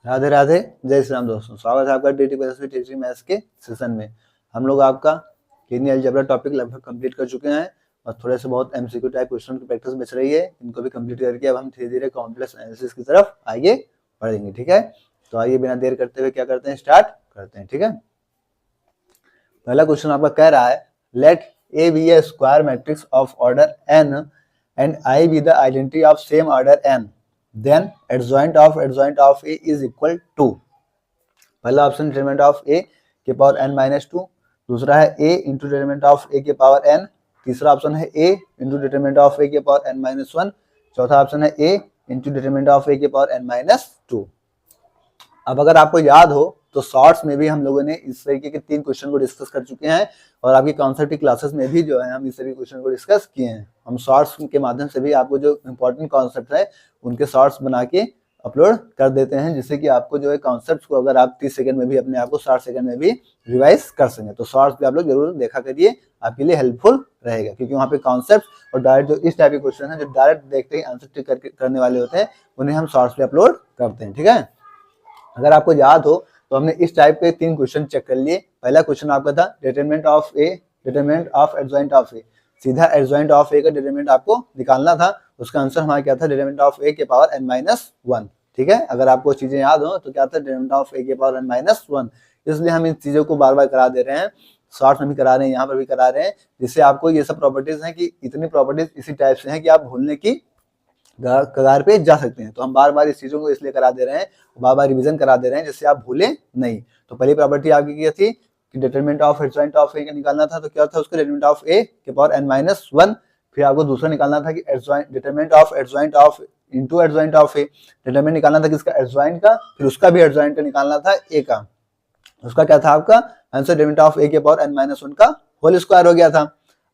राधे राधे, जय श्री राम दोस्तों। स्वागत है आपका टीटी मैथ्स के सेशन में। हम लोग आपका लीनियर अलजेब्रा टॉपिक लगभग कंप्लीट कर चुके हैं और थोड़े से बहुत एमसीक्यू टाइप क्वेश्चन की प्रैक्टिस बच रही है। इनको भी कंप्लीट करके अब हम धीरे धीरे कॉम्प्लेक्स एनालिसिस की तरफ आगे बढ़ेंगे। ठीक है, तो आइए बिना देर करते हुए क्या करते हैं, स्टार्ट करते हैं। ठीक है, पहला क्वेश्चन आपका कह रहा है let A be a square matrix of order n and I be the identity of same order n, then adjoint of A is equal to। पहला ऑप्शन डिटरमिनेंट ऑफ A के पावर n माइनस 2, दूसरा है A into determinant of A के power n, तीसरा option है A into determinant of A के power n minus 1, चौथा option है A into determinant of A के पावर n माइनस 2। अब अगर आपको याद हो तो शॉर्ट्स में भी हम लोगों ने इस तरीके के 3 क्वेश्चन को डिस्कस कर चुके हैं और आपकी कॉन्सेप्ट की क्लासेस में भी जो है हम इस तरीके के क्वेश्चन को डिस्कस किए हैं। हम शॉर्ट्स के माध्यम से भी आपको जो इंपॉर्टेंट कॉन्सेप्ट है उनके शॉर्ट्स बना के अपलोड कर देते हैं, जिससे कि आपको जो है कॉन्सेप्ट को अगर आप 30 सेकंड में भी अपने आप को 60 सेकंड में भी रिवाइज कर सकें। तो शॉर्ट्स भी आप लोग जरूर देखा करिए, आपके लिए हेल्पफुल रहेगा, क्योंकि वहाँ पे कॉन्सेप्ट और डायरेक्ट जो इस टाइप के क्वेश्चन है जो डायरेक्ट देखते ही आंसर करने वाले होते हैं उन्हें हम शॉर्ट्स पे अपलोड करते हैं। ठीक है, अगर आपको याद हो तो हमने इस टाइप के 3 क्वेश्चन चेक कर लिए। पहला क्वेश्चन आपका था determinant of A, determinant of adjoint of A, सीधा एडजॉइंट ऑफ ए का डिटरमिनेंट आपको निकालना था। उसका आंसर हमारा क्या था, डिटरमिनेंट ऑफ ए के पावर n माइनस 1। ठीक है, अगर आपको चीजें याद हो तो क्या था, डिटरमिनेंट ऑफ ए के पावर n माइनस 1। इसलिए हम इन चीजों को बार बार करा दे रहे हैं, शॉर्ट में भी करा रहे हैं, यहाँ पर भी करा रहे हैं, जिससे आपको ये सब प्रॉपर्टीज हैं कि इतनी प्रॉपर्टीज इसी टाइप से हैं कि आप भूलने की कगार पे जा सकते हैं। तो हम बार बार इस चीजों को इसलिए करा दे रहे हैं, बार बार रिवीजन करा दे रहे हैं, जिससे आप भूलें नहीं। तो पहली प्रॉपर्टी आपकी क्या थी कि डिटरमिनेंट ऑफ एडजॉइंट ऑफ ए का निकालना था, तो क्या था उसका डिटरमिनेंट ऑफ ए के पावर n माइनस 1। फिर आपको दूसरा निकालना था कि adjoint determinant of adjoint of into adjoint of A, determinant निकालना था किसका, एडजॉइंट का, फिर उसका भी एडजॉइंट निकालना था ए का। उसका क्या था आपका आंसर, डिटरमिनेंट ऑफ ए के पावर n माइनस 1 का होल स्क्वायर हो गया था।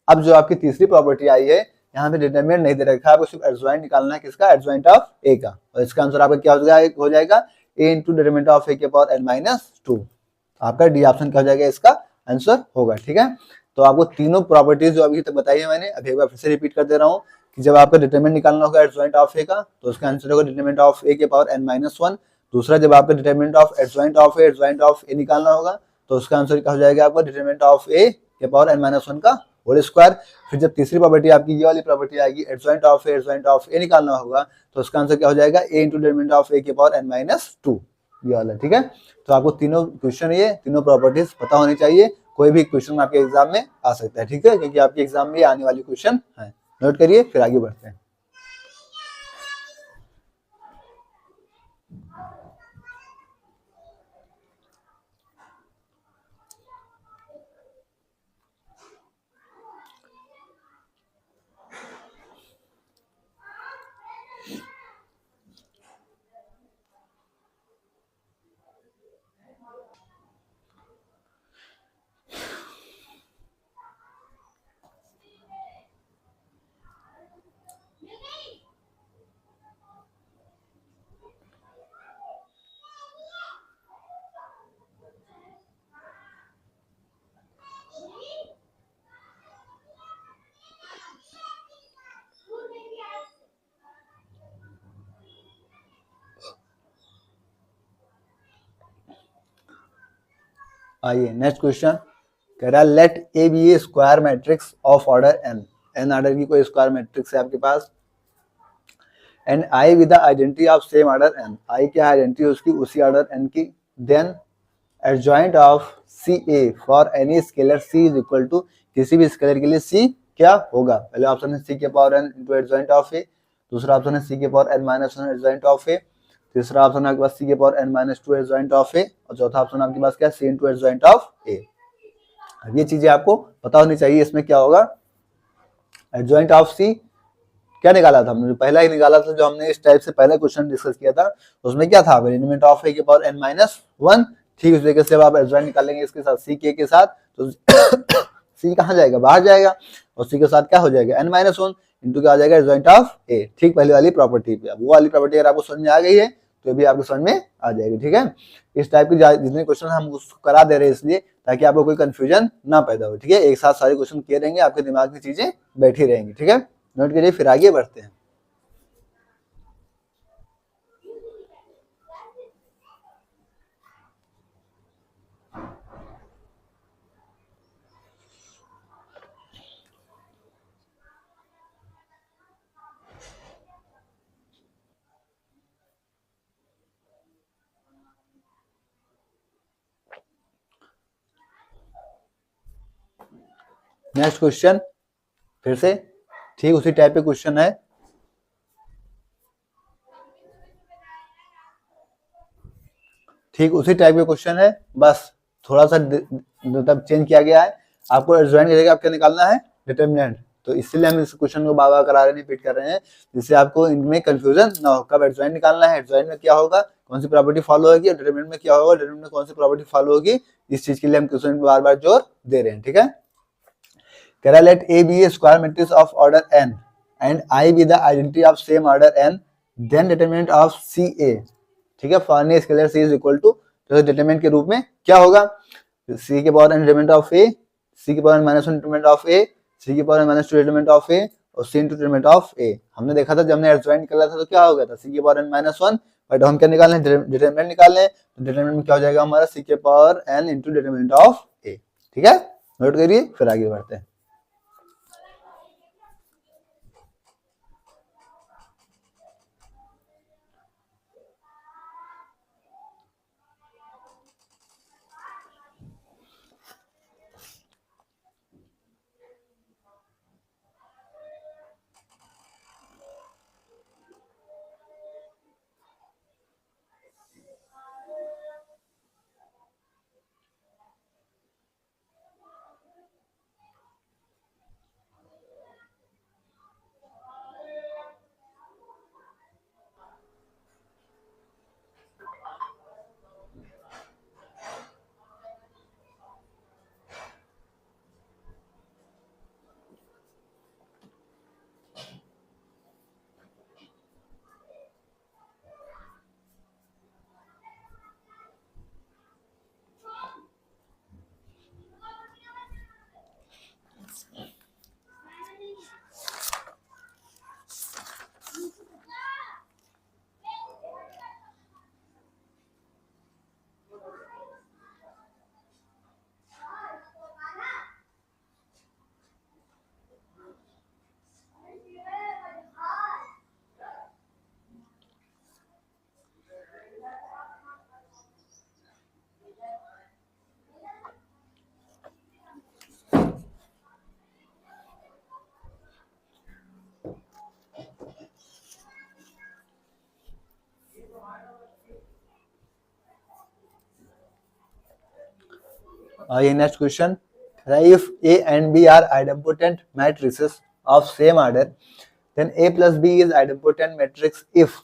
अब जो आपकी तीसरी प्रॉपर्टी आई है, यहाँ पे डिटरमिनेंट नहीं दे रखा है, आपको सिर्फ एडजॉइंट निकालना है किसका, एडजॉइंट ऑफ ए का, और इसका आंसर आपका क्या हो जाएगा ए इंटू डिटरमिनेंट ऑफ ए के पावर n माइनस 2। आपका डी ऑप्शन क्या हो जाएगा, इसका आंसर होगा। ठीक है, तो आपको तीनों प्रॉपर्टीज जो अभी तक बताई है मैंने, अभी एक बार फिर से रिपीट कर दे रहा हूँ कि जब आपका डिटरमिनेंट निकालना होगा एडजॉइंट ऑफ ए का, तो उसका आंसर होगा डिटरमिनेंट ऑफ ए के पावर n माइनस 1। दूसरा, जब आपका डिटरमिनेंट ऑफ एडजॉइंट ऑफ ए निकालना होगा, तो उसका आंसर क्या हो जाएगा आपका, डिटरमिनेंट ऑफ ए के पावर n माइनस 1 का होल स्क्वायर। फिर जब तीसरी प्रॉपर्टी आपकी ये वाली प्रॉपर्टी आएगी, एडजॉइंट ऑफ ए निकालना होगा, तो उसका आंसर क्या हो जाएगा, ए इंटू डिटरमिनेंट ऑफ ए के पावर n माइनस 2, ये वाला। ठीक है, तो आपको तीनों क्वेश्चन, ये तीनों प्रॉपर्टीज पता होनी चाहिए, कोई भी क्वेश्चन आपके एग्जाम में आ सकता है। ठीक है, क्योंकि आपके एग्जाम में आने वाली क्वेश्चन है, नोट करिए, फिर आगे बढ़ते हैं। आइए नेक्स्ट क्वेश्चन कह रहा है let A be a square matrix of order n order की कोई स्क्वायर मैट्रिक्स है आपके पास, and I with the identity of same order n, I क्या आइडेंटिटी है उसकी, उसी ऑर्डर एन की। Then adjoint of C A for any scalar C is equal to, किसी भी स्केलर के लिए सी क्या होगा, पहले ऑप्शन है सी के power n into adjoint of A, दूसरा ऑप्शन है सी के power n minus 1 adjoint of A, तीसरा ऑप्शन आपके पास सी के power n minus 2 adjoint of A, और चौथा ऑप्शन आपके पास क्या है, C into adjoint of A. अब ये चीजें आपको पता होनी चाहिए, इसमें क्या होगा, एडजॉइंट ऑफ सी क्या निकाला था हमने, पहला ही निकाला था जो हमने इस टाइप से पहले क्वेश्चन डिस्कस किया था, उसमें क्या था, डिटरमिनेंट ऑफ ए के पावर n माइनस 1। ठीक उस तरीके से अब आप एडजॉइंट निकालेंगे इसके साथ सी के साथ, तो सी कहाँ जाएगा, बाहर जाएगा, और सी के साथ क्या हो जाएगा, n माइनस 1 इंटू क्या आ जाएगा, एडजॉइंट ऑफ ए। ठीक पहले वाली प्रॉपर्टी पे, अब वो वाली प्रॉपर्टी अगर आपको समझ में आ गई है तो भी आपको समझ में आ जाएगी। ठीक है, इस टाइप की जितने क्वेश्चन हम उसको करा दे रहे हैं इसलिए ताकि आपको कोई कंफ्यूजन ना पैदा हो। ठीक है, एक साथ सारे क्वेश्चन किए रहेंगे, आपके दिमाग में चीजें बैठी रहेंगी। ठीक है, नोट करिए, फिर आगे बढ़ते हैं। नेक्स्ट क्वेश्चन फिर से ठीक उसी टाइप के क्वेश्चन है। ठीक उसी टाइप के क्वेश्चन है, बस थोड़ा सा मतलब चेंज किया गया है। आपको एडजॉइन की जगह आप क्या निकालना है, डिटरमिनेंट। तो इसीलिए हम इस क्वेश्चन को बार बार करा रहे हैं, रिपीट कर रहे हैं, जिससे आपको इनमें कंफ्यूजन ना हो। कब एडजॉइन निकालना है, एडजॉइन में क्या होगा, कौन सी प्रॉपर्टी फॉलो होगी, और डिटरमिनेंट में क्या होगा, डिटरमिनेंट में कौन सी प्रॉपर्टी फॉलो होगी। इस चीज के लिए हम क्वेश्चन में बार बार जोर दे रहे हैं। ठीक है, कह रहा है let A be a square matrix of order n and I be the identity of same order n, then determinant of C A. ठीक है, for any scalar C is equal to, तो डिटरमिनेंट के रूप में क्या होगा, C के power n determinant of A, C के power n minus one determinant of A, C के power n minus two determinant of A, और सी इंटू डिटरमिनेंट ऑफ ए। हमने देखा था जब हमने एडजॉइन निकाला था तो क्या हो गया था, सी के power n minus one, but हम क्या निकाल रहे हैं, डिटरमिनेंट निकाल रहे हैं। तो डिटरमिनेंट में क्या हो जाएगा हमारा, सी के power n into determinant of A. ठीक है, नोट करिए, फिर आगे बढ़ते हैं। ये next question, if A and B are idempotent matrices of same order, then A plus B is idempotent matrix if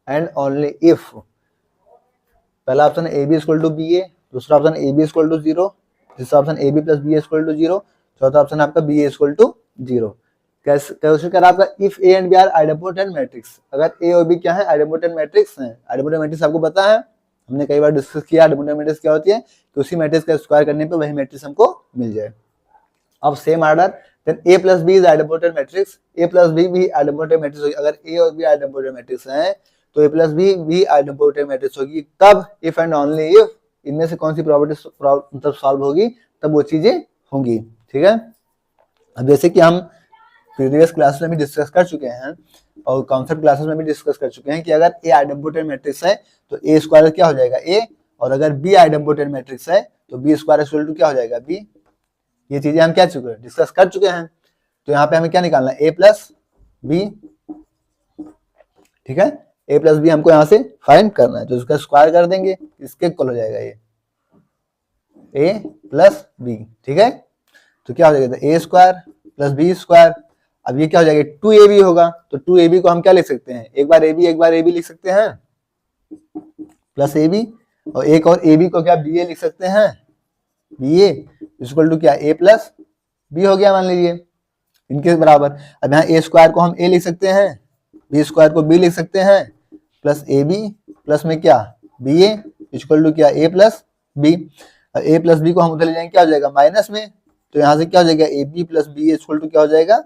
and only if। पहला option A B equal to B A, दूसरा option A B equal to zero, तीसरा option A B plus B equal to zero, चौथा option आपका B equal to zero. Question कर आपका if A and B are idempotent matrix, अगर A और B क्या है, आइडेम्पोटेंट मैट्रिक्स है। आइडेम्पोटेंट मैट्रिक्स आपको पता है, हमने कई बार डिस्कस किया आइडेम्पोटेंट मैट्रिक्स क्या होती है, कि उसी मैट्रिक्स का स्क्वायर करने पे वही मैट्रिक्स हमको मिल जाए। अब same order, then A plus B is idempotent matrix, A plus B भी आइडेम्पोटेंट मैट्रिक्स होगी। अगर ए और बी आइडेम्पोटेंट मैट्रिक्स हैं तो ए प्लस बी भी आइडेम्पोटेंट मैट्रिक्स होगी। तब इफ एंड ओनली इफ इनमें से कौन सी प्रॉपर्टी मतलब सॉल्व होगी, तब वो चीजें होंगी। ठीक है, अब जैसे कि हम प्रीवियस क्लास में भी डिस्कस कर चुके हैं और कॉन्सेप्ट क्लासेस में भी डिस्कस कर चुके हैं कि अगर ए आइडेम्पोटेंट मैट्रिक्स है तो ए स्क्वायर क्या हो जाएगा ए, और अगर बी आइडेम्पोटेंट मैट्रिक्स है तो बी स्क्वायर इक्वल टू क्या हो जाएगा बी। ये चीजें हम क्या चुके हैं, डिस्कस कर चुके हैं। तो यहाँ पे हमें क्या निकालना है, ए प्लस बी। ठीक है, ए प्लस बी हमको यहाँ से फाइंड करना है, तो इसका स्क्वायर कर देंगे, इसके इक्वल हो जाएगा ये ए प्लस बी। ठीक है, तो क्या हो जाएगा, ए स्क्वायर प्लस बी स्क्वायर। अब ये क्या हो जाएगा, टू ए बी होगा, तो टू ए बी को हम क्या लिख सकते हैं, एक बार ए बी लिख सकते हैं प्लस ए बी, और एक और ए बी को क्या बी ए लिख सकते हैं, बी ए इक्वल टू क्या ए प्लस बी हो गया मान लीजिए, इनके बराबर। अब यहाँ ए स्क्वायर को हम ए लिख सकते हैं, बी स्क्वायर को बी लिख सकते हैं, प्लस ए बी प्लस में क्या बी ए इक्वल टू क्या ए प्लस बी। ए प्लस बी को हम उधर ले जाएंगे, क्या हो जाएगा माइनस में, तो यहाँ से क्या हो जाएगा A B plus B equal to क्या हो जाएगा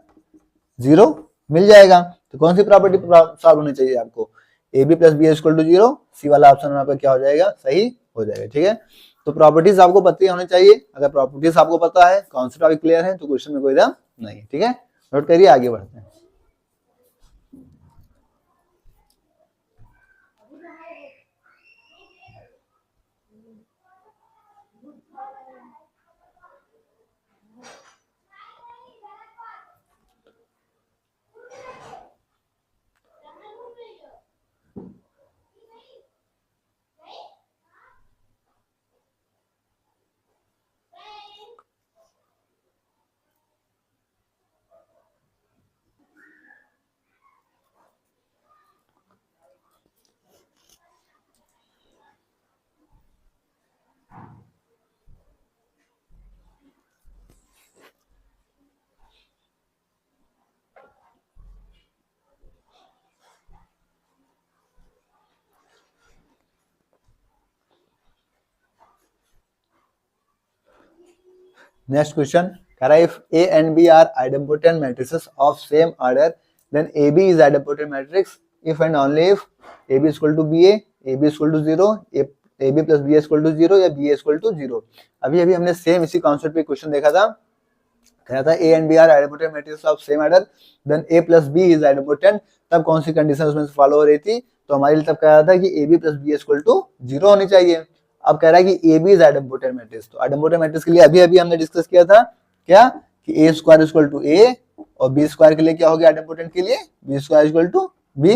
जीरो मिल जाएगा। तो कौन सी प्रॉपर्टी सॉल्व होनी चाहिए आपको, A B plus B equal to zero, C वाला ऑप्शन यहाँ पे क्या हो जाएगा सही हो जाएगा। ठीक है, तो प्रॉपर्टीज आपको पता होनी चाहिए। अगर प्रॉपर्टीज आपको पता है, कॉन्सेप्ट आपको क्लियर है, तो क्वेश्चन में कोई दम नहीं। ठीक है, नोट करिए, आगे बढ़ते हैं। नेक्स्ट क्वेश्चन कह रहा है if A and B are idempotent matrices of same order then A B is idempotent matrix if and only if A B equal to B A B equal to 0, A B plus B equal to 0 या B equal to 0। अभी अभी हमने same इसी concept पे question देखा था, कह रहा था A and B are idempotent matrix of same order then A plus B is idempotent, तब कौन सी कंडीशन उसमें फॉलो हो रही थी, तो हमारे लिए तब कह रहा था कि A B plus B equal to 0 होनी चाहिए। अब कह रहा है कि A B is idempotent matrix, तो आइडेम्पोटेंट मैट्रिक्स के लिए अभी अभी हमने डिस्कस किया था क्या कि ए स्क्वायर इक्वल टू ए और बी स्क्वायर के लिए क्या हो गया आइडेम्पोटेंट के लिए B square equal to B.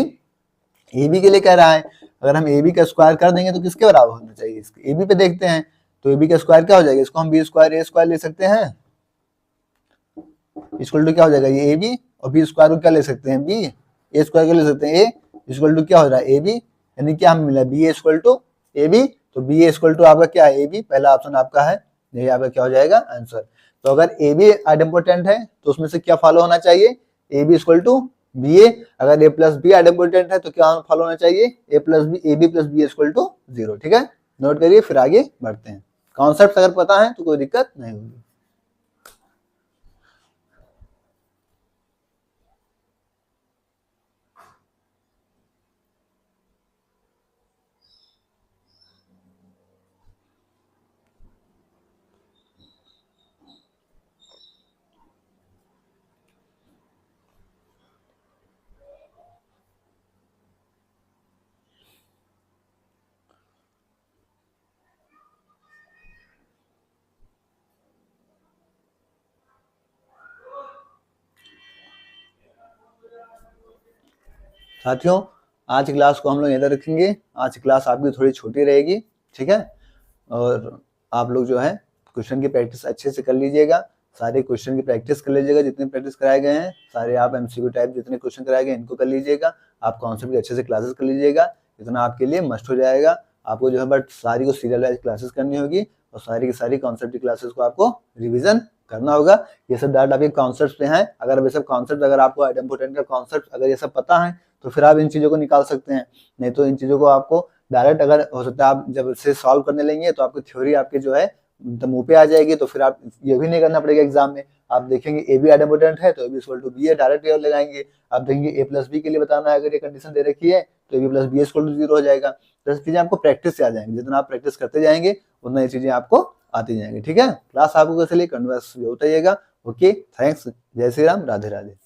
A B के लिए कह रहा है अगर हम ए बी का स्क्वायर कर देंगे तो किसके बराबर होना चाहिए, इसके ए बी पे देखते हैं, तो ए बी का स्क्वायर क्या हो जाएगा, इसको हम बी स्क्वायर ए स्क्वायर ले सकते हैं, इक्वल टू क्या हो जाएगा ये ए बी, और बी स्क्वायर को क्या ले सकते हैं बी, ए स्क्वायर को ले सकते हैं ए, इक्वल टू क्या हो रहा है ए बी, यानी क्या हमें मिला B equal to A B, तो बी इक्वल टू आपका क्या है ए बी, पहला ऑप्शन आपका है, ये आपका क्या हो जाएगा आंसर। तो अगर ए बी आइडेम्पोटेंट है तो उसमें से क्या फॉलो होना चाहिए, A B equal to B A, अगर ए प्लस बी आइडेम्पोटेंट है तो क्या फॉलो होना चाहिए A plus B, A B plus B equal to 0। ठीक है, नोट करिए फिर आगे बढ़ते हैं। कॉन्सेप्ट अगर पता है तो कोई दिक्कत नहीं होगी। साथियों आज की क्लास को हम लोग इधर रखेंगे, आज की क्लास आपकी थोड़ी छोटी रहेगी, ठीक है, और आप लोग जो है क्वेश्चन की प्रैक्टिस अच्छे से कर लीजिएगा, सारे क्वेश्चन की प्रैक्टिस कर लीजिएगा, जितने प्रैक्टिस कराए गए हैं सारे आप एमसीक्यू टाइप जितने क्वेश्चन कराए गए इनको कर लीजिएगा, आप कॉन्सेप्ट की अच्छे से क्लासेस कर लीजिएगा, इतना आपके लिए मस्ट हो जाएगा। आपको जो है बट सारी को सीरियल वाइज क्लासेस करनी होगी और सारी की सारी कॉन्सेप्ट की क्लासेस को आपको रिविजन करना होगा। ये सब डाटा आपके कॉन्सेप्ट पे हैं, अगर ये सब कॉन्सेप्ट अगर आपको आइडेम्पोटेंट का कॉन्सेप्ट अगर ये सब पता है तो फिर आप इन चीजों को निकाल सकते हैं, नहीं तो इन चीजों को आपको डायरेक्ट अगर हो सकता है आप जब से सॉल्व करने लेंगे तो आपकी थ्योरी आपकी जो है मुंह पे आ जाएगी, तो फिर आप ये भी नहीं करना पड़ेगा एग्जाम में, आप देखेंगे ए बी आइडेम्पोटेंट है तो A B equal to B है डायरेक्ट ये लगाएंगे, आप देखेंगे ए प्लस बी के लिए बताना है अगर ये कंडीशन दे रखी है तो A B plus B equal to 0 हो जाएगा। तो ऐसी चीजें आपको प्रैक्टिस से आ जाएंगी, जितना आप प्रैक्टिस करते जाएंगे उतना ये चीजें आपको आती जाएंगी। ठीक है, क्लास आपको कैसे लिए कन्वर्स होता जाएगा। ओके, थैंक्स, जय श्री राम, राधे राधे।